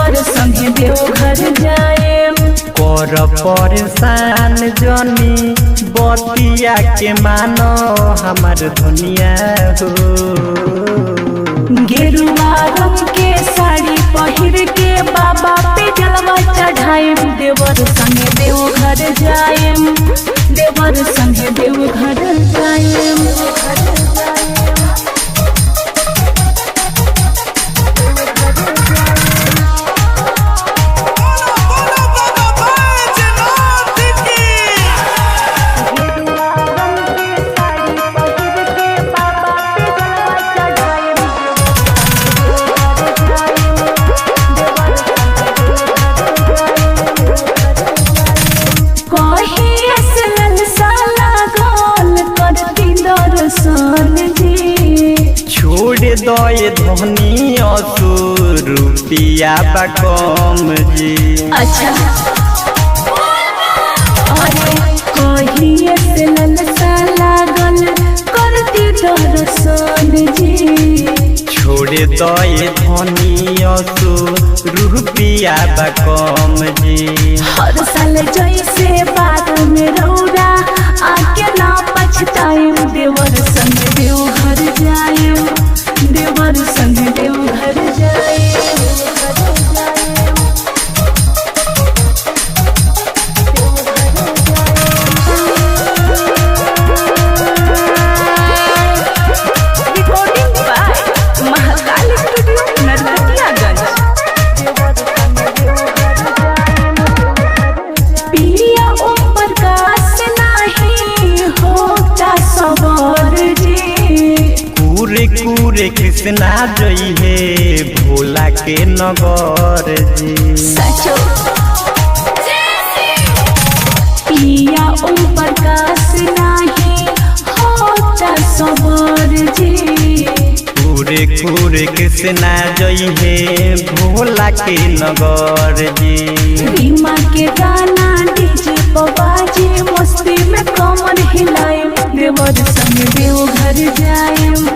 देवर संगे देवघर जाएम। कर परेशान जनी बतिया के मानो हमार दुनिया हो। गेरुआ रंग के साड़ी पहिर के बाबा पे जलवा चढ़ाएम। देवर संगे देवघर जाएम, देवर संगे देवघर जाएम। छोड़ दे धनी असुर रुपिया बा कम जी। अच्छा कहिए से ललसा लागल करती दर्शन जी। छोड़ दे धनी असुर रुपिया बा कम जी। हर साल जैसे बात में रौरा आके ना पछताएम। देवर संग देवघर जाएम, देवर संग देवघर जाएम। Recording by Mahakal studio Narkatiaganj. पिया ओम प्रकाश नाही होता सवार जी। कूरे कूरे कृष्णा जई है भोला के नगर जी। सचो पिया ओम प्रकाश नाही होता सवार जी। कूरे कूरे कृष्णा जई है भोला के नगर जी। बीमा के गाना डीजे पर बाजे मस्ती में कमर हिलाएम। देवर संग देवघर जाएम,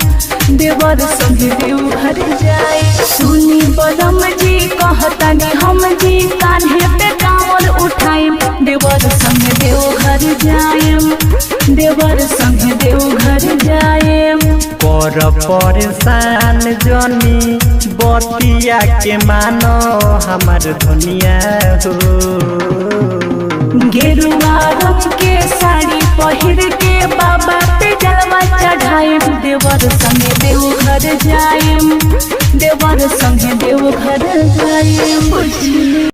देवर संग देवघर जाएम। सुनी बलम जी कहतानी हम जी कान्हे पे कांवर उठाएम। देवर संग देवघर जाएम, देवर संग देवघर जाएम। कर परेशान जनी बतिया के मानो हमार दुनिया हो। गेरुआ रंग के साड़ी पहिर के बाबा पे जलवा चढ़ाएम। देवर संगे देवघर जाएम, देवर संगे देवघर जाएम।